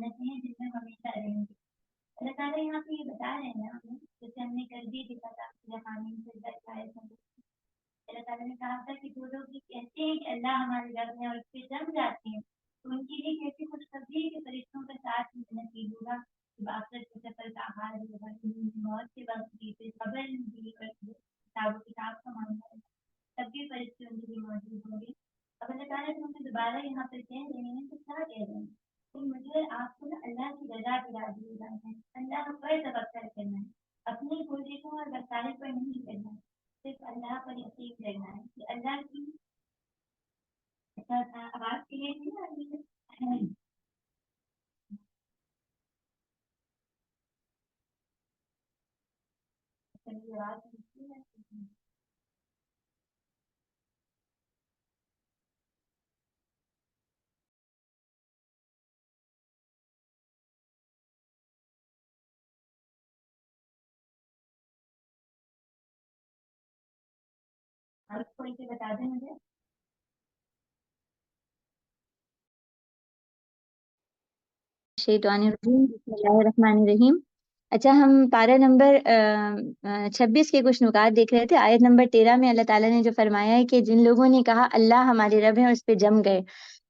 جنتیں ہیں جن میں ہمیشہ رہیں گے۔ اللہ تعالیٰ یہاں پہ یہ بتا رہے ہیں نا ہمیں، جیسے ہم نے کل بھی دیکھا تھا اللہ تعالیٰ نے کہا تھا کہ جو لوگ یہ کہتے ہیں کہ اللہ ہمارے رب ہے اور اس پہ جم جاتے ہیں تو ان کے لیے کیسی خوشخبری ہے کہ فرشتوں کا ساتھ نصیب ہوگا، آخرت کے سفر کا آغاز ہوگا، موت کے وقت بھی پھر خبر بھی کتاب کا معاملہ ہے، تب بھی فرشتے ان کے لیے موجود ہوں گے۔ اب اللہ تعالیٰ سے ہمیں دوبارہ یہاں پر کہہ رہے ہیں تو کیا کہہ رہے ہیں کہ مجھے آپ کو نا اللہ کی رضا پہ راضی ہو جانا ہے، اللہ پر توکل کرنا ہے، اپنی کوششوں اور وسائل پر نہیں کرنا ہے، صرف اللہ پر یقین کرنا ہے کہ اللہ کی آواز کے لیے نہیں آتی آواز آپ کوئی سے بتا دیں مجھے۔ شیطان الرجیم، بسم اللہ الرحمن الرحیم۔ اچھا، ہم پارہ نمبر 26 کے کچھ نکات دیکھ رہے تھے۔ آیت نمبر 13 میں اللہ تعالیٰ نے جو فرمایا ہے کہ جن لوگوں نے کہا اللہ ہمارے رب ہے اور اس پہ جم گئے،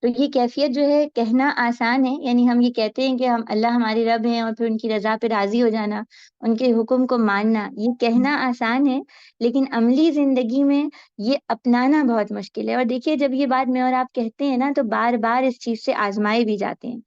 تو یہ کیفیت جو ہے کہنا آسان ہے، یعنی ہم یہ کہتے ہیں کہ ہم اللہ ہمارے رب ہیں اور پھر ان کی رضا پہ راضی ہو جانا، ان کے حکم کو ماننا، یہ کہنا آسان ہے، لیکن عملی زندگی میں یہ اپنانا بہت مشکل ہے۔ اور دیکھیے، جب یہ بات میں اور آپ کہتے ہیں نا تو بار بار اس چیز سے آزمائے بھی جاتے ہیں۔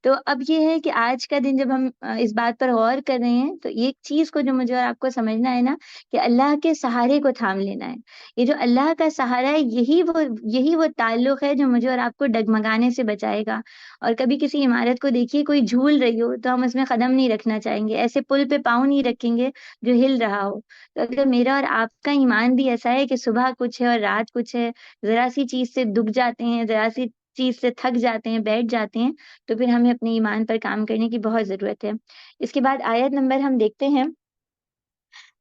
تو اب یہ ہے کہ آج کا دن جب ہم اس بات پر غور کر رہے ہیں تو ایک چیز کو جو مجھے اور آپ کو سمجھنا ہے نا کہ اللہ کے سہارے کو تھام لینا ہے۔ یہ جو اللہ کا سہارا ہے یہی وہ تعلق ہے جو مجھے اور آپ کو ڈگمگانے سے بچائے گا۔ اور کبھی کسی عمارت کو دیکھیے کوئی جھول رہی ہو تو ہم اس میں قدم نہیں رکھنا چاہیں گے، ایسے پل پہ پاؤں نہیں رکھیں گے جو ہل رہا ہو۔ تو اگر میرا اور آپ کا ایمان بھی ایسا ہے کہ صبح کچھ ہے اور رات کچھ ہے، ذرا سی چیز سے دکھ جاتے ہیں، ذرا سی چیز سے تھک جاتے ہیں، بیٹھ جاتے ہیں، تو پھر ہمیں اپنے ایمان پر کام کرنے کی بہت ضرورت ہے۔ اس کے بعد آیت نمبر ہم دیکھتے ہیں،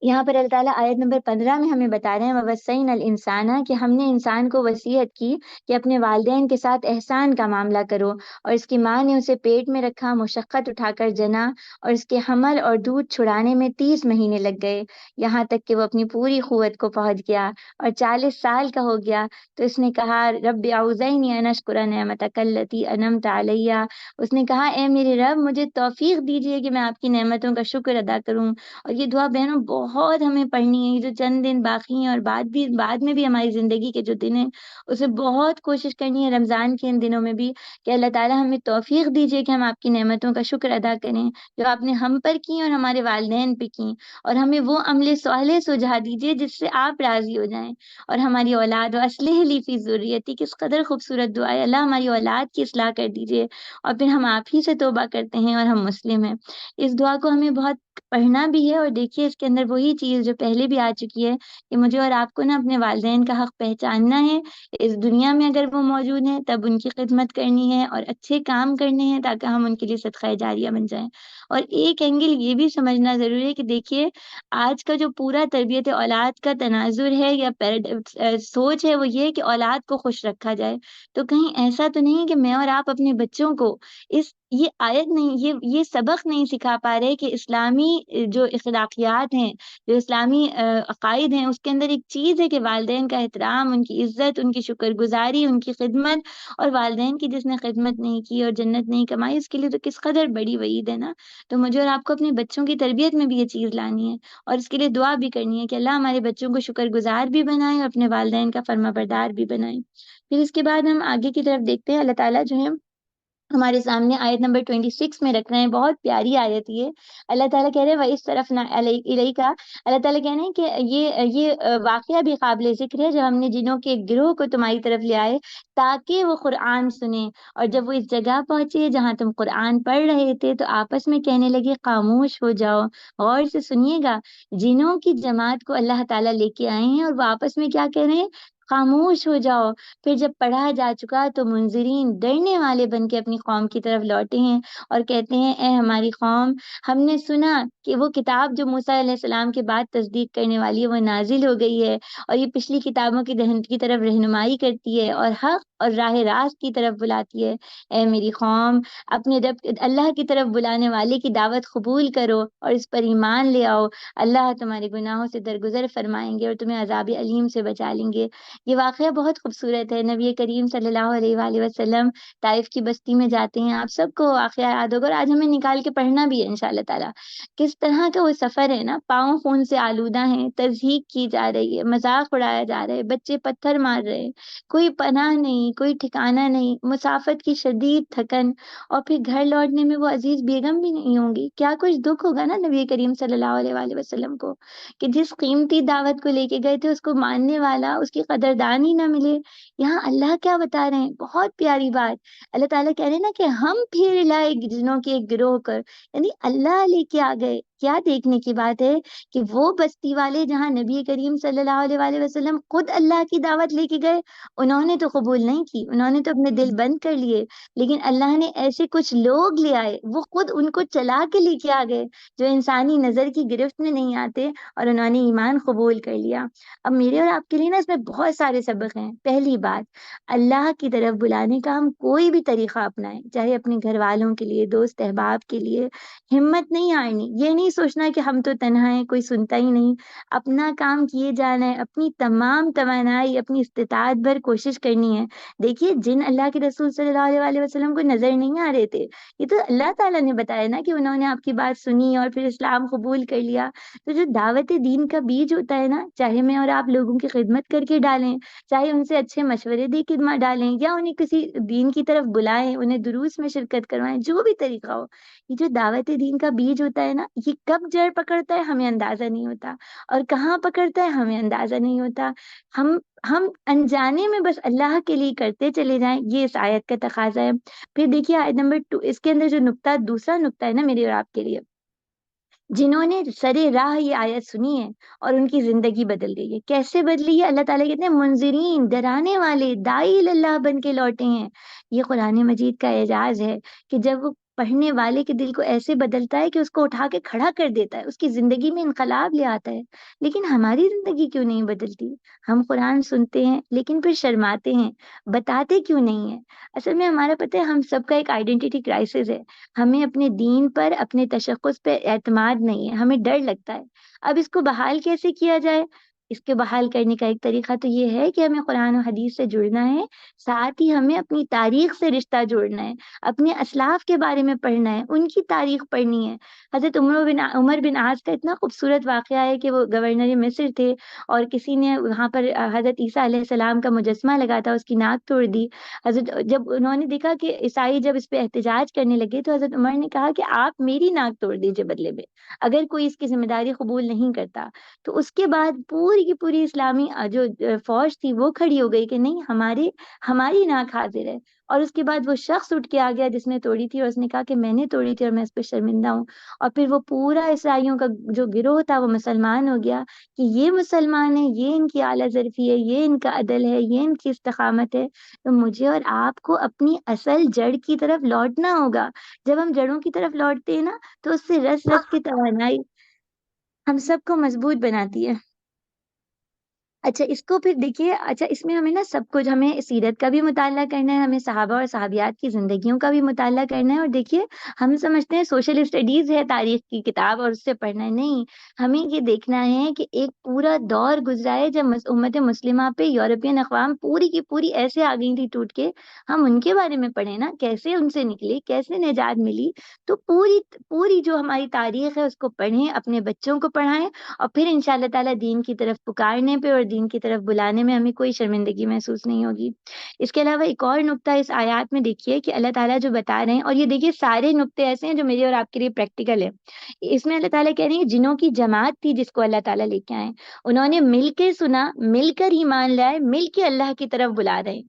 یہاں پر اللہ تعالیٰ آیت نمبر 15 میں ہمیں بتا رہے ہیں وَوَصَّيْنَا الْإِنسَانَ کہ ہم نے انسان کو وصیت کی کہ اپنے والدین کے ساتھ احسان کا معاملہ کرو، اور اس کی ماں نے اسے پیٹ میں رکھا، مشقت اٹھا کر جنا، اور اس کے حمل اور دودھ چھڑانے میں 30 مہینے لگ گئے، یہاں تک کہ وہ اپنی پوری قوت کو پہنچ گیا اور 40 سال کا ہو گیا تو اس نے کہا رب اعوذنی ان اشکر نعمتک التی انعمت علی۔ اس نے کہا اے میرے رب، مجھے توفیق دیجیے کہ میں آپ کی نعمتوں کا شکر ادا کروں۔ اور یہ دعا بہنوں بہت ہمیں پڑھنی ہے، یہ جو چند دن باقی ہیں اور بعد میں بھی ہماری زندگی کے جو دن ہیں اسے بہت کوشش کرنی ہے، رمضان کے ان دنوں میں بھی، کہ اللہ تعالیٰ ہمیں توفیق دیجیے کہ ہم آپ کی نعمتوں کا شکر ادا کریں جو آپ نے ہم پر کی اور ہمارے والدین پہ کی، اور ہمیں وہ عمل صالح سجھا دیجیے جس سے آپ راضی ہو جائیں، اور ہماری اولاد و اصلح لی فی ذریتی، کس قدر خوبصورت دعا ہے، اللہ ہماری اولاد کی اصلاح کر دیجیے، اور پھر ہم آپ ہی سے توبہ کرتے ہیں اور ہم مسلم ہیں۔ اس دعا کو ہمیں بہت پڑھنا بھی ہے، اور دیکھیے اس کے اندر وہی چیز جو پہلے بھی آ چکی ہے کہ مجھے اور آپ کو نا اپنے والدین کا حق پہچاننا ہے، اس دنیا میں اگر وہ موجود ہیں تب ان کی خدمت کرنی ہے اور اچھے کام کرنے ہیں تاکہ ہم ان کے لیے صدقہ جاریہ بن جائیں۔ اور ایک اینگل یہ بھی سمجھنا ضروری ہے کہ دیکھیے آج کا جو پورا تربیت اولاد کا تناظر ہے یا سوچ ہے وہ یہ کہ اولاد کو خوش رکھا جائے، تو کہیں ایسا تو نہیں کہ میں اور آپ اپنے بچوں کو یہ آیت نہیں، یہ سبق نہیں سکھا پا رہے کہ اسلامی جو اخلاقیات ہیں، جو اسلامی عقائد ہیں، اس کے اندر ایک چیز ہے کہ والدین کا احترام، ان کی عزت، ان کی شکر گزاری، ان کی خدمت، اور والدین کی جس نے خدمت نہیں کی اور جنت نہیں کمائی اس کے لیے تو کس قدر بڑی وعید ہے نا۔ تو مجھے اور آپ کو اپنے بچوں کی تربیت میں بھی یہ چیز لانی ہے، اور اس کے لیے دعا بھی کرنی ہے کہ اللہ ہمارے بچوں کو شکر گزار بھی بنائے اور اپنے والدین کا فرما بردار بھی بنائے۔ پھر اس کے بعد ہم آگے کی طرف دیکھتے ہیں، اللہ تعالیٰ جو ہے ہمارے سامنے آیت نمبر 26 میں رکھ رہے ہیں، بہت پیاری آیت یہ۔ اللہ تعالیٰ کہہ رہے ہیں وَإِذْ صَرَفْنَا إِلَيْكَ، اللہ تعالیٰ کہہ رہے ہیں کہ یہ واقعہ بھی قابل ذکر ہے جب ہم نے جنوں کے گروہ کو تمہاری طرف لے آئے تاکہ وہ قرآن سنیں، اور جب وہ اس جگہ پہنچے جہاں تم قرآن پڑھ رہے تھے تو آپس میں کہنے لگے خاموش ہو جاؤ، غور سے سنیے گا۔ جنوں کی جماعت کو اللہ تعالیٰ لے کے آئے ہیں اور وہ آپس میں کیا کہہ رہے ہیں؟ خاموش ہو جاؤ۔ پھر جب پڑھا جا چکا تو منذرین ڈرنے والے بن کے اپنی قوم کی طرف لوٹے ہیں اور کہتے ہیں اے ہماری قوم، ہم نے سنا کہ وہ کتاب جو موسیٰ علیہ السلام کے بعد تصدیق کرنے والی ہے وہ نازل ہو گئی ہے، اور یہ پچھلی کتابوں کی طرف رہنمائی کرتی ہے اور حق اور راہ راست کی طرف بلاتی ہے۔ اے میری قوم، اپنے رب اللہ کی طرف بلانے والے کی دعوت قبول کرو اور اس پر ایمان لے آؤ، اللہ تمہارے گناہوں سے درگزر فرمائیں گے اور تمہیں عذاب علیم سے بچا لیں گے۔ یہ واقعہ بہت خوبصورت ہے۔ نبی کریم صلی اللہ علیہ وآلہ وسلم طائف کی بستی میں جاتے ہیں، آپ سب کو واقعہ یاد ہوگا، اور آج ہمیں نکال کے پڑھنا بھی ہے انشاءاللہ تعالیٰ۔ کس طرح کا وہ سفر ہے نا، پاؤں خون سے آلودہ ہیں، تضحیک کی جا رہی ہے، مذاق اڑایا جا رہا ہے، بچے پتھر مار رہے ہیں، کوئی پناہ نہیں، کوئی ٹھکانہ نہیں، مسافت کی شدید تھکن، اور پھر گھر لوٹنے میں وہ عزیز بیگم بھی نہیں ہوں گی۔ کیا کچھ دکھ ہوگا نا نبی کریم صلی اللہ علیہ وآلہ وسلم کو، کہ جس قیمتی دعوت کو لے کے گئے تھے اس کو ماننے والا، اس کی قدردان ہی نہ ملے۔ یہاں اللہ کیا بتا رہے ہیں، بہت پیاری بات، اللہ تعالیٰ کہہ رہے ہیں نا کہ ہم پھر لائے جنوں کے ایک گروہ کر، یعنی اللہ لے کے آ گئے۔ کیا دیکھنے کی بات ہے کہ وہ بستی والے جہاں نبی کریم صلی اللہ علیہ وآلہ وسلم خود اللہ کی دعوت لے کے گئے، انہوں نے تو قبول نہیں کی، انہوں نے تو اپنے دل بند کر لیے، لیکن اللہ نے ایسے کچھ لوگ لے آئے، وہ خود ان کو چلا کے لے کے آ گئے، جو انسانی نظر کی گرفت میں نہیں آتے، اور انہوں نے ایمان قبول کر لیا۔ اب میرے اور آپ کے لیے نا اس میں بہت سارے سبق ہیں۔ پہلی بات، اللہ کی طرف بلانے کا ہم کوئی بھی طریقہ اپنائیں، چاہے اپنے گھر والوں کے لیے، دوست احباب کے لیے، ہمت نہیں ہارنی، یہ نہیں سوچنا کہ ہم تو تنہا ہیں، کوئی سنتا ہی نہیں، اپنا کام کیے جانا ہے، اپنی تمام توانائی، اپنی استطاعت بھر کوشش کرنی ہے۔ دیکھیے جن اللہ کے رسول صلی اللہ علیہ وآلہ وسلم کو نظر نہیں آ رہے تھے، یہ تو اللہ تعالیٰ نے بتایا نا کہ انہوں نے آپ کی بات سنی اور پھر اسلام قبول کر لیا۔ تو جو دعوت دین کا بیج ہوتا ہے نا، چاہے میں اور آپ لوگوں کی خدمت کر کے ڈالیں، چاہے ان سے اچھے مشورے دے کے ڈالیں، یا انہیں کسی دین کی طرف بلائیں، انہیں دروس میں شرکت کروائیں، جو بھی طریقہ ہو، یہ جو دعوت دین کا بیج ہوتا ہے نا، یہ کب جڑ پکڑتا ہے ہمیں اندازہ نہیں ہوتا، اور کہاں پکڑتا ہے ہمیں اندازہ نہیں ہوتا۔ ہم ہم انجانے میں بس اللہ کے لیے کرتے چلے جائیں، یہ اس آیت کا تقاضا ہے۔ پھر دیکھیے آیت نمبر 2، اس کے اندر جو نقطہ، دوسرا نقطہ ہے نا میرے اور آپ کے لیے، جنہوں نے سرے راہ یہ آیت سنی ہے اور ان کی زندگی بدل گئی ہے۔ کیسے بدلی ہے؟ اللہ تعالیٰ کہتے ہیں منذرین، ڈرانے والے، داعی اللہ بن کے لوٹے ہیں۔ یہ قرآن مجید کا اعجاز ہے کہ جب وہ پڑھنے والے کے دل کو ایسے بدلتا ہے کہ اس کو اٹھا کے کھڑا کر دیتا ہے، اس کی زندگی میں انقلاب لے آتا ہے۔ لیکن ہماری زندگی کیوں نہیں بدلتی؟ ہم قرآن سنتے ہیں لیکن پھر شرماتے ہیں، بتاتے کیوں نہیں ہیں؟ اصل میں ہمارا پتہ ہے، ہم سب کا ایک آئیڈینٹی کرائسس ہے۔ ہمیں اپنے دین پر، اپنے تشخص پہ اعتماد نہیں ہے، ہمیں ڈر لگتا ہے۔ اب اس کو بحال کیسے کیا جائے؟ اس کے بحال کرنے کا ایک طریقہ تو یہ ہے کہ ہمیں قرآن و حدیث سے جڑنا ہے، ساتھ ہی ہمیں اپنی تاریخ سے رشتہ جوڑنا ہے، اپنے اسلاف کے بارے میں پڑھنا ہے، ان کی تاریخ پڑھنی ہے۔ حضرت عمر بن عاص کا اتنا خوبصورت واقعہ ہے کہ وہ گورنر مصر تھے، اور کسی نے وہاں پر حضرت عیسیٰ علیہ السلام کا مجسمہ لگا تھا، اس کی ناک توڑ دی۔ حضرت جب انہوں نے دیکھا کہ عیسائی جب اس پہ احتجاج کرنے لگے تو حضرت عمر نے کہا کہ آپ میری ناک توڑ دیجیے بدلے میں، اگر کوئی اس کی ذمہ داری قبول نہیں کرتا۔ تو اس کے بعد پوری کی پوری اسلامی جو فوج تھی وہ کھڑی ہو گئی کہ نہیں، ہماری ناک حاضر ہے۔ اور اس کے بعد وہ شخص اٹھ کے آ گیا جس نے توڑی تھی، اور اس نے کہا کہ میں نے توڑی تھی اور میں اس پہ شرمندہ ہوں۔ اور پھر وہ پورا عیسائیوں کا جو گروہ تھا وہ مسلمان ہو گیا کہ یہ مسلمان ہے، یہ ان کی اعلیٰ ظرفی ہے، یہ ان کا عدل ہے، یہ ان کی استقامت ہے۔ تو مجھے اور آپ کو اپنی اصل جڑ کی طرف لوٹنا ہوگا۔ جب ہم جڑوں کی طرف لوٹتے ہیں نا تو اس سے رس رس کی توانائی ہم سب کو مضبوط بناتی ہے۔ اچھا اس کو پھر دیکھیے، اچھا اس میں ہمیں نا سب کچھ، ہمیں سیرت کا بھی مطالعہ کرنا ہے، ہمیں صحابہ اور صحابیات کی زندگیوں کا بھی مطالعہ کرنا ہے۔ اور دیکھیے ہم سمجھتے ہیں سوشل اسٹڈیز ہے تاریخ کی کتاب اور اس سے پڑھنا ہے، نہیں، ہمیں یہ دیکھنا ہے کہ ایک پورا دور گزرا ہے جب امت مسلمہ پہ یورپین اقوام پوری کی پوری ایسے آ گئی تھی ٹوٹ کے، ہم ان کے بارے میں پڑھیں نا، کیسے ان سے نکلے، کیسے نجات ملی۔ تو پوری پوری جو ہماری تاریخ ہے اس کو پڑھیں، اپنے بچوں کو پڑھائیں، اور پھر انشاءاللہ تعالیٰ دین کی طرف پکارنے پہ اور دین کی طرف بلانے میں ہمیں کوئی شرمندگی محسوس نہیں ہوگی۔ اس کے علاوہ ایک اور نقطہ اس آیات میں دیکھیے کہ اللہ تعالیٰ جو بتا رہے ہیں، اور یہ دیکھیے سارے نقطے ایسے ہیں جو میرے اور آپ کے لیے پریکٹیکل ہے۔ اس میں اللہ تعالیٰ کہہ رہے ہیں جنوں کی جماعت تھی جس کو اللہ تعالیٰ لے کے آئے، انہوں نے مل کے سنا، مل کر ایمان لائے، مل کے اللہ کی طرف بلا رہے ہیں۔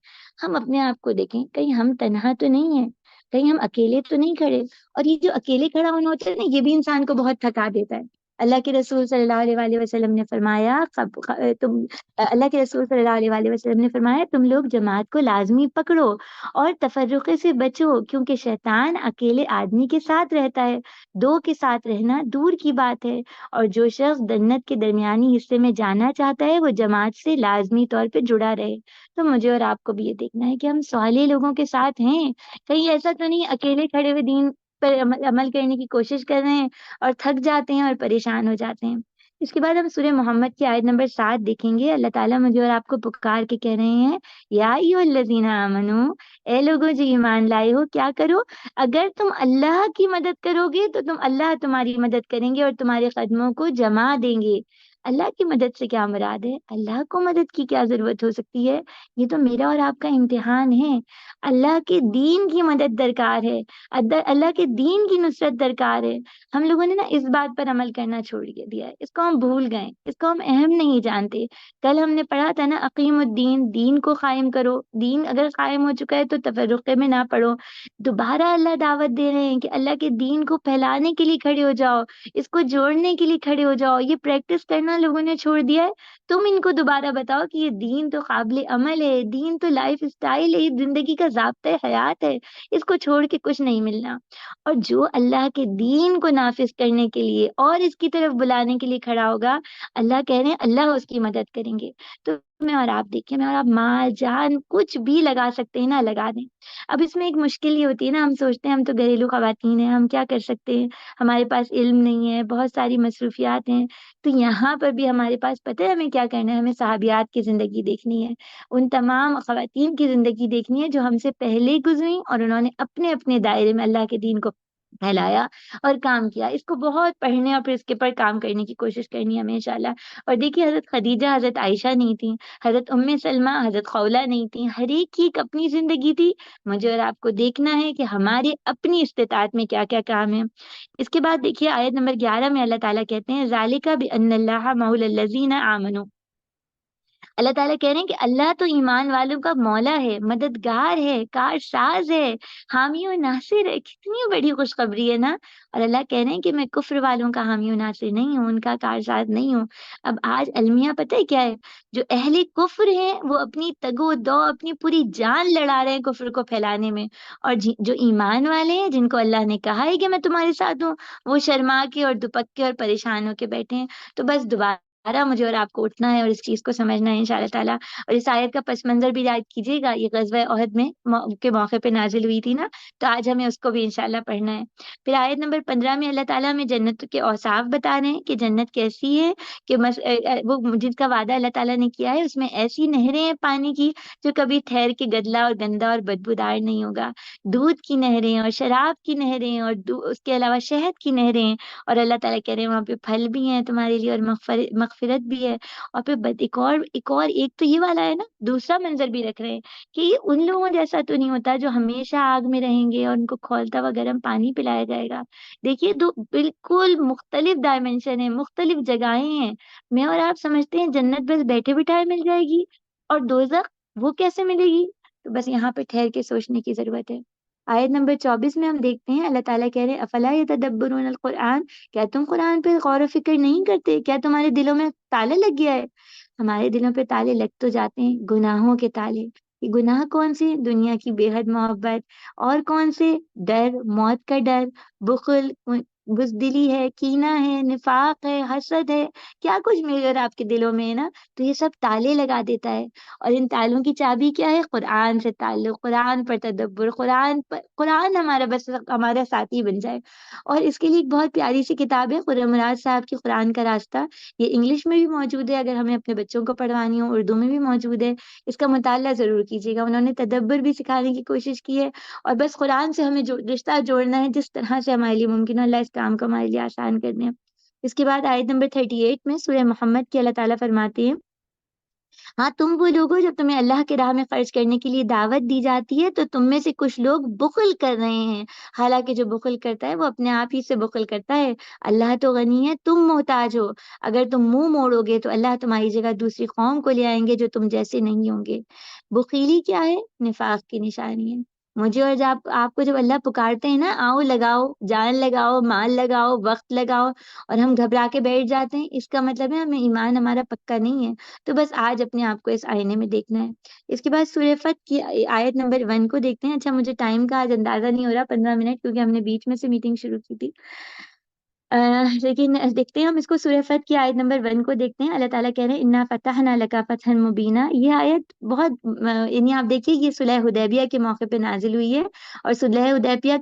ہم اپنے آپ کو دیکھیں، کہیں ہم تنہا تو نہیں ہیں، کہیں ہم اکیلے تو نہیں کھڑے۔ اور یہ جو اکیلے کھڑا ہونا ہوتا ہے نا، یہ بھی انسان کو بہت تھکا دیتا ہے۔ اللہ کے رسول صلی اللہ علیہ وآلہ وسلم نے فرمایا اللہ کے رسول صلی اللہ علیہ وآلہ وسلم نے فرمایا تم لوگ جماعت کو لازمی پکڑو اور تفرقے سے بچو، کیونکہ شیطان اکیلے آدمی کے ساتھ رہتا ہے، دو کے ساتھ رہنا دور کی بات ہے، اور جو شخص جنت کے درمیانی حصے میں جانا چاہتا ہے وہ جماعت سے لازمی طور پہ جڑا رہے۔ تو مجھے اور آپ کو بھی یہ دیکھنا ہے کہ ہم صالح لوگوں کے ساتھ ہیں، کہیں ایسا تو نہیں اکیلے کھڑے ہوئے دین پر عمل کرنے کی کوشش کر رہے ہیں اور تھک جاتے ہیں اور پریشان ہو جاتے ہیں۔ اس کے بعد ہم سورہ محمد کی آیت نمبر 7 دیکھیں گے۔ اللہ تعالیٰ مجھے اور آپ کو پکار کے کہہ رہے ہیں، یا ایھا الذین آمنو، اے لوگوں جو ایمان لائے ہو، کیا کرو؟ اگر تم اللہ کی مدد کرو گے تو اللہ تمہاری مدد کریں گے اور تمہارے قدموں کو جما دیں گے۔ اللہ کی مدد سے کیا مراد ہے؟ اللہ کو مدد کی کیا ضرورت ہو سکتی ہے؟ یہ تو میرا اور آپ کا امتحان ہے۔ اللہ کے دین کی مدد درکار ہے، اللہ کے دین کی نصرت درکار ہے۔ ہم لوگوں نے نا اس بات پر عمل کرنا چھوڑ دیا ہے، اس کو ہم بھول گئے، اس کو ہم اہم نہیں جانتے۔ کل ہم نے پڑھا تھا نا، اقیم الدین، دین کو قائم کرو، دین اگر قائم ہو چکا ہے تو تفرقے میں نہ پڑو۔ دوبارہ اللہ دعوت دے رہے ہیں کہ اللہ کے دین کو پھیلانے کے لیے کھڑے ہو جاؤ، اس کو جوڑنے کے لیے کھڑے ہو جاؤ۔ یہ پریکٹس کرنا لوگوں نے چھوڑ دیا ہے، تم ان کو دوبارہ بتاؤ کہ یہ دین تو قابل عمل ہے، دین تو لائف اسٹائل ہے، یہ زندگی کا ضابطۂ حیات ہے، اس کو چھوڑ کے کچھ نہیں ملنا۔ اور جو اللہ کے دین کو نافذ کرنے کے لیے اور اس کی طرف بلانے کے لیے کھڑا ہوگا، اللہ کہہ رہے ہیں اللہ اس کی مدد کریں گے۔ تو میں اور آپ دیکھیں، میں اور آپ مال جان کچھ بھی لگا سکتے ہیں نا، لگا دیں۔ اب اس میں ایک مشکل یہ ہوتی ہے نا، ہم سوچتے ہیں ہم تو گھریلو خواتین ہیں، ہم کیا کر سکتے ہیں، ہمارے پاس علم نہیں ہے، بہت ساری مصروفیات ہیں۔ تو یہاں پر بھی ہمارے پاس پتہ ہے ہمیں کیا کرنا ہے، ہمیں صحابیات کی زندگی دیکھنی ہے، ان تمام خواتین کی زندگی دیکھنی ہے جو ہم سے پہلے گزری اور انہوں نے اپنے اپنے دائرے میں اللہ کے دین کو پھیلایا اور کام کیا۔ اس کو بہت پڑھنے اور پھر اس کے پر کام کرنے کی کوشش کرنی ہے ہمیں انشاءاللہ۔ اور دیکھیے حضرت خدیجہ، حضرت عائشہ نہیں تھیں، حضرت سلمہ، حضرت خولہ نہیں تھیں، ہر ایک کی ایک اپنی زندگی تھی۔ مجھے اور آپ کو دیکھنا ہے کہ ہمارے اپنی استطاعت میں کیا کیا کام ہے۔ اس کے بعد دیکھیے آیت نمبر 11 میں اللہ تعالیٰ کہتے ہیں، ذالک بان اللہ مولی الذین آمنوا۔ اللہ تعالیٰ کہہ رہے ہیں کہ اللہ تو ایمان والوں کا مولا ہے، مددگار ہے، کارساز ہے، حامی و ناصر ہے۔ کتنی بڑی خوشخبری ہے نا۔ اور اللہ کہہ رہے ہیں کہ میں کفر والوں کا حامی و ناصر نہیں ہوں، ان کا کارساز نہیں ہوں۔ اب آج المیہ پتہ ہے کیا ہے؟ جو اہل کفر ہیں وہ اپنی تگ و دو، اپنی پوری جان لڑا رہے ہیں کفر کو پھیلانے میں، اور جو ایمان والے ہیں، جن کو اللہ نے کہا ہے کہ میں تمہارے ساتھ ہوں، وہ شرما کے اور دپک کے اور پریشان ہو کے بیٹھے ہیں۔ تو بس دوبارہ مجھے اور آپ کو اٹھنا ہے اور اس چیز کو سمجھنا ہے انشاءاللہ تعالیٰ۔ اور اس آیت کا پس منظر بھی یاد کیجیے گا، یہ غزوہ احد میں کے موقع پہ نازل ہوئی تھی نا، تو آج ہمیں اس کو بھی انشاءاللہ پڑھنا ہے۔ پھر آیت نمبر 15 میں اللہ تعالیٰ ہمیں جنت کے اوصاف بتا رہے ہیں کہ جنت کیسی ہے، کہ وہ جن کا وعدہ اللہ تعالیٰ نے کیا ہے اس میں ایسی نہریں ہیں پانی کی جو کبھی ٹھہر کے گدلا اور گندا اور بدبودار نہیں ہوگا، دودھ کی نہریں اور شراب کی نہریں اور اس کے علاوہ شہد کی نہریں، اور اللہ تعالیٰ کہہ رہے ہیں وہاں پہ پھل بھی ہیں تمہارے لیے اور مغفرت بھی ہے۔ اور پھر ایک تو یہ والا ہے نا، دوسرا منظر بھی رکھ رہے ہیں کہ یہ ان لوگوں جیسا تو نہیں ہوتا جو ہمیشہ آگ میں رہیں گے اور ان کو کھولتا ہوا گرم پانی پلایا جائے گا۔ دیکھیے دو بالکل مختلف ڈائمینشن ہیں، مختلف جگہیں ہیں۔ میں اور آپ سمجھتے ہیں جنت بس بیٹھے بٹھائے مل جائے گی، اور دوزخ وہ کیسے ملے گی؟ تو بس یہاں پہ ٹھہر کے سوچنے کی ضرورت ہے۔ آیت نمبر 24 میں ہم دیکھتے ہیں اللہ تعالیٰ کہہ رہے ہیں، افلا یتدبرون القرآن، کیا تم قرآن پہ غور و فکر نہیں کرتے؟ کیا تمہارے دلوں میں تالا لگ گیا ہے؟ ہمارے دلوں پہ تالے لگ تو جاتے ہیں، گناہوں کے تالے۔ یہ گناہ کون سے؟ دنیا کی بے حد محبت، اور کون سے؟ ڈر، موت کا ڈر، بخل، بزدلی ہے، کینہ ہے، نفاق ہے، حسد ہے، کیا کچھ میرے اور آپ کے دلوں میں ہے نا، تو یہ سب تالے لگا دیتا ہے۔ اور ان تالوں کی چابی کیا ہے؟ قرآن سے تعلق، قرآن پر تدبر، قرآن ہمارا ساتھی بن جائے۔ اور اس کے لیے ایک بہت پیاری سی کتاب ہے خرم مراد صاحب کی قرآن کا راستہ، یہ انگلش میں بھی موجود ہے، اگر ہمیں اپنے بچوں کو پڑھوانی ہو اردو میں بھی موجود ہے، اس کا مطالعہ ضرور کیجیے گا۔ انہوں نے تدبر بھی سکھانے کی کوشش کی ہے، اور بس قرآن سے ہمیں جو رشتہ جوڑنا ہے جس طرح سے ہمارے لیے ممکن ہے، اللہ اس کام کو ہمارے لیے آسان کر دیں۔ اس کے بعد آیت نمبر 38 میں سورہ محمد کی اللہ تعالیٰ فرماتے ہیں، ہاں تم وہ لوگ ہو جب تمہیں اللہ کے راہ میں خرچ کرنے کے لیے دعوت دی جاتی ہے تو تم میں سے کچھ لوگ بخل کر رہے ہیں، حالانکہ جو بخل کرتا ہے وہ اپنے آپ ہی سے بخل کرتا ہے۔ اللہ تو غنی ہے، تم محتاج ہو، اگر تم منہ موڑو گے تو اللہ تمہاری جگہ دوسری قوم کو لے آئیں گے جو تم جیسے نہیں ہوں گے۔ بخیلی کیا ہے؟ نفاق کی نشانی ہے۔ مجھے اور جب آپ کو جب اللہ پکارتے ہیں نا، آؤ لگاؤ، جان لگاؤ، مال لگاؤ، وقت لگاؤ، اور ہم گھبرا کے بیٹھ جاتے ہیں، اس کا مطلب ہے ہمیں ایمان ہمارا پکا نہیں ہے۔ تو بس آج اپنے آپ کو اس آئینے میں دیکھنا ہے۔ اس کے بعد سورہ فتح کی آیت نمبر 1 کو دیکھتے ہیں۔ اچھا مجھے ٹائم کا آج اندازہ نہیں ہو رہا، 15 منٹ، کیونکہ ہم نے بیچ میں سے میٹنگ شروع کی تھی۔ لیکن دیکھتے ہیں ہم اس کو، سورہ فتح کی آیت نمبر 1 کو دیکھتے ہیں۔ اللہ تعالیٰ کہہ رہے ہیں انا فتحنا لک فتحا مبینا۔ یہ آیت بہت یعنی آپ دیکھیے یہ صلح حدیبیہ کے موقع پہ نازل ہوئی ہے، اور صلح حدیبیہ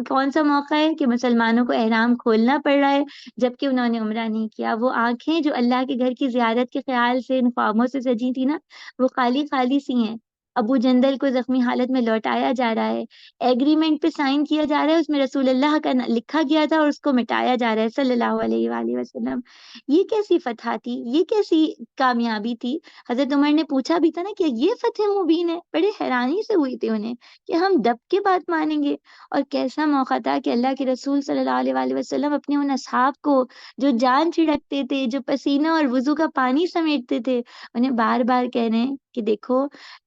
کون سا موقع ہے کہ مسلمانوں کو احرام کھولنا پڑ رہا ہے جبکہ انہوں نے عمرہ نہیں کیا۔ وہ آنکھیں جو اللہ کے گھر کی زیارت کے خیال سے ان خوابوں سے سجی تھی نا، وہ خالی خالی سی ہیں۔ ابو جندل کو زخمی حالت میں لوٹایا جا رہا ہے، ایگریمنٹ پہ سائن کیا جا رہا ہے، اس میں رسول اللہ کا لکھا گیا تھا اور اس کو مٹایا جا رہا ہے صلی اللہ علیہ وآلہ وسلم۔ یہ کیسی فتح تھی، یہ کیسی کامیابی تھی؟ حضرت عمر نے پوچھا بھی تھا نا کہ یہ فتح مبین ہے، بڑے حیرانی سے ہوئی تھی انہیں کہ ہم دب کے بات مانیں گے۔ اور کیسا موقع تھا کہ اللہ کے رسول صلی اللہ علیہ وآلہ وسلم اپنے ان اصحاب کو جو جان چھڑکتے تھے، جو پسینہ اور وضو کا پانی سمیٹتے تھے، انہیں بار بار کہہ رہے ہیں کہ دیکھو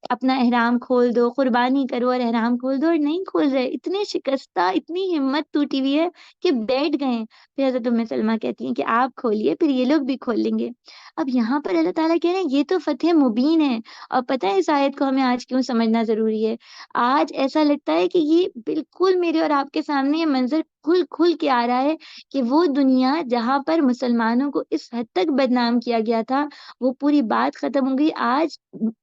اپنا احرام کھول دو، قربانی کرو اور احرام کھول دو، اور نہیں کھول رہے، اتنے شکستہ، اتنی ہمت ٹوٹی ہوئی ہے کہ بیٹھ گئے ہیں۔ پھر حضرت ام سلمہ کہتی ہیں کہ آپ کھولیے، پھر یہ لوگ بھی کھول لیں گے۔ اب یہاں پر اللہ تعالیٰ کہہ رہے ہیں یہ تو فتح مبین ہے۔ اور پتہ ہے اس آیت کو ہمیں آج کیوں سمجھنا ضروری ہے؟ آج ایسا لگتا ہے کہ یہ بالکل میرے اور آپ کے سامنے یہ منظر کھل کھل کے آ رہا ہے کہ وہ دنیا جہاں پر مسلمانوں کو اس حد تک بدنام کیا گیا تھا، وہ پوری بات ختم ہو گئی۔ آج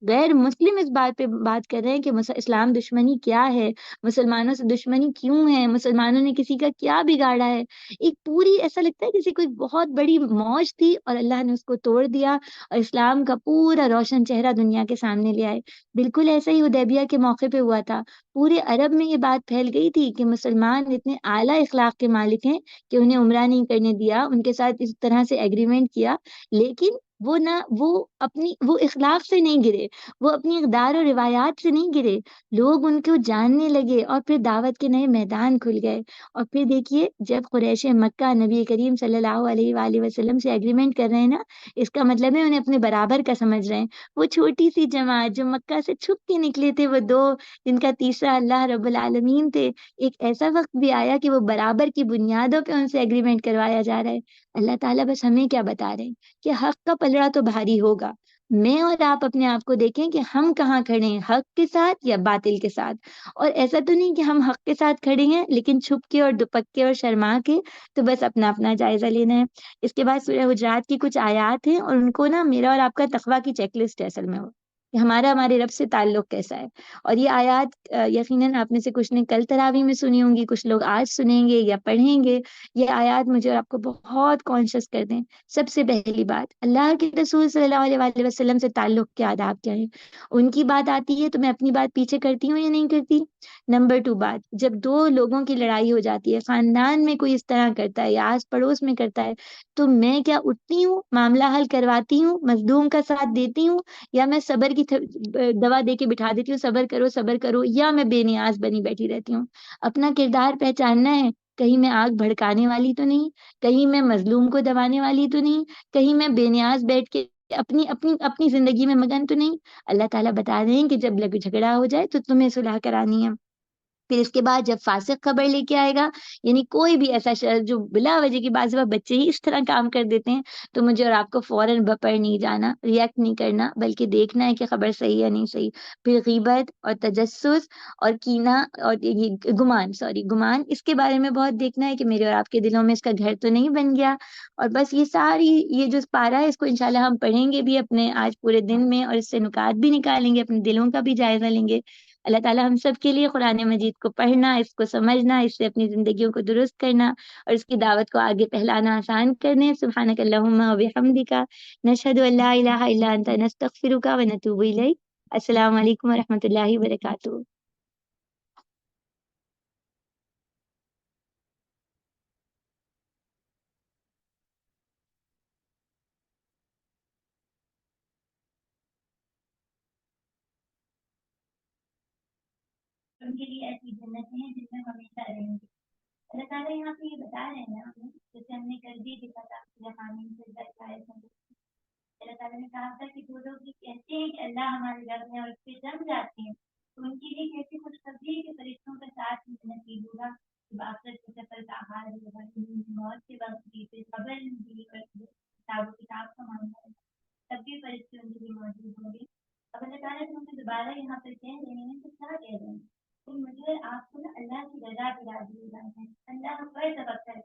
غیر مسلم اس بات پہ بات کر رہے ہیں کہ اسلام دشمنی کیا ہے، مسلمانوں سے دشمنی کیوں ہے، مسلمانوں نے کسی کا کیا بگاڑا ہے۔ ایک پوری ایسا لگتا ہے جیسے کوئی بہت بڑی موج تھی اور اللہ نے اس کو توڑ دیا اور اسلام کا پورا روشن چہرہ دنیا کے سامنے لے آئے۔ بالکل ایسا ہی حدیبیہ کے موقع پہ ہوا تھا۔ پورے عرب میں یہ بات پھیل گئی تھی کہ مسلمان اتنے اعلیٰ اخلاق کے مالک ہیں کہ انہیں عمرہ نہیں کرنے دیا، ان کے ساتھ اس طرح سے ایگریمنٹ کیا، لیکن وہ اخلاق سے نہیں گرے، وہ اپنی اقدار و روایات سے نہیں گرے، لوگ ان کو جاننے لگے اور پھر دعوت کے نئے میدان کھل گئے۔ اور پھر دیکھیے جب قریش مکہ نبی کریم صلی اللہ علیہ وآلہ وسلم سے ایگریمنٹ کر رہے ہیں نا، اس کا مطلب ہے انہیں اپنے برابر کا سمجھ رہے ہیں۔ وہ چھوٹی سی جماعت جو مکہ سے چھپ کے نکلے تھے، وہ دو جن کا تیسرا اللہ رب العالمین تھے، ایک ایسا وقت بھی آیا کہ وہ برابر کی بنیادوں پہ ان سے ایگریمنٹ کروایا جا رہا ہے۔ اللہ تعالیٰ بس ہمیں کیا بتا رہے ہیں کہ حق کا پلڑا تو بھاری ہوگا۔ میں اور آپ اپنے آپ کو دیکھیں کہ ہم کہاں کھڑے ہیں، حق کے ساتھ یا باطل کے ساتھ۔ اور ایسا تو نہیں کہ ہم حق کے ساتھ کھڑے ہیں لیکن چھپ کے اور دپک کے اور شرما کے، تو بس اپنا اپنا جائزہ لینا ہے۔ اس کے بعد سورہ حجرات کی کچھ آیات ہیں، اور ان کو نا میرا اور آپ کا تقویٰ کی چیک لسٹ ہے اصل میں، وہ کہ ہمارے رب سے تعلق کیسا ہے۔ اور یہ آیات یقیناً آپ میں سے کچھ نے کل تراویح میں سنی ہوں گی، کچھ لوگ آج سنیں گے یا پڑھیں گے۔ یہ آیات مجھے اور آپ کو بہت کانشیس کر دیں۔ سب سے پہلی بات، اللہ کے رسول صلی اللہ علیہ وآلہ وسلم سے تعلق کے آداب کیا ہیں؟ ان کی بات آتی ہے تو میں اپنی بات پیچھے کرتی ہوں یا نہیں کرتی؟ نمبر 2 بات، جب دو لوگوں کی لڑائی ہو جاتی ہے، خاندان میں کوئی اس طرح کرتا ہے یا آس پڑوس میں کرتا ہے، تو میں کیا اٹھتی ہوں، معاملہ حل کرواتی ہوں، مظلوم کا ساتھ دیتی ہوں، یا میں صبر کی دوا دے کے بٹھا دیتی ہوں، صبر کرو صبر کرو، یا میں بے نیاز بنی بیٹھی رہتی ہوں؟ اپنا کردار پہچاننا ہے، کہیں میں آگ بھڑکانے والی تو نہیں، کہیں میں مظلوم کو دبانے والی تو نہیں، کہیں میں بے نیاز بیٹھ کے اپنی اپنی اپنی زندگی میں مگن تو نہیں۔ اللہ تعالیٰ بتا رہے ہیں کہ جب جھگڑا ہو جائے تو تمہیں صلح کرانی ہے۔ پھر اس کے بعد جب فاسق خبر لے کے آئے گا، یعنی کوئی بھی ایسا شخص جو بلا وجہ کی بعض بچے ہی اس طرح کام کر دیتے ہیں، تو مجھے اور آپ کو فوراً بپر نہیں جانا، ریئیکٹ نہیں کرنا، بلکہ دیکھنا ہے کہ خبر صحیح ہے نہیں صحیح۔ پھر غیبت اور تجسس اور کینہ اور یہ گمان، اس کے بارے میں بہت دیکھنا ہے کہ میرے اور آپ کے دلوں میں اس کا گھر تو نہیں بن گیا۔ اور بس یہ جو پارا ہے، اس کو انشاءاللہ ہم پڑھیں گے بھی اپنے آج پورے دن میں، اور اس سے نکات بھی نکالیں گے، اپنے دلوں کا بھی جائزہ لیں گے۔ اللہ تعالیٰ ہم سب کے لیے قرآن مجید کو پڑھنا، اس کو سمجھنا، اس سے اپنی زندگیوں کو درست کرنا اور اس کی دعوت کو آگے پھیلانا آسان کرنے۔ سبحانک اللہم و بحمدک، نشہد ان لا الہ الا انت، نستغفرک و نتوب الیک۔ السلام علیکم و رحمۃ اللہ وبرکاتہ۔ ان کے لیے ایسی جنتیں ہیں جن میں ہمیشہ رہیں گے۔ اللہ تعالیٰ یہاں پہ یہ بتا رہے ہیں نا ہمیں، جیسے ہم نے کل بھی دیکھا تھا رحمانی سے اللہ تعالیٰ نے کہا تھا کہ جو لوگ یہ کہتے ہیں کہ اللہ ہمارے رب ہے اور اس پہ جم جاتے ہیں، تو ان کے لیے کیسی خوشخبری ہے کہ موت کے وقت بھی پھر قبر میں بھی اور کتاب کا معاملہ ہے تب بھی فرشتے ان کے لیے موجود ہوں گے. اب اللہ تعالیٰ سے مجھے دوبارہ یہاں پر کہہ رہے ہیں تو کیا کہہ رہے ہیں کہ مجھے آپ کو نا اللہ کی رضا دلا دی جانا ہے, اللہ پر توکل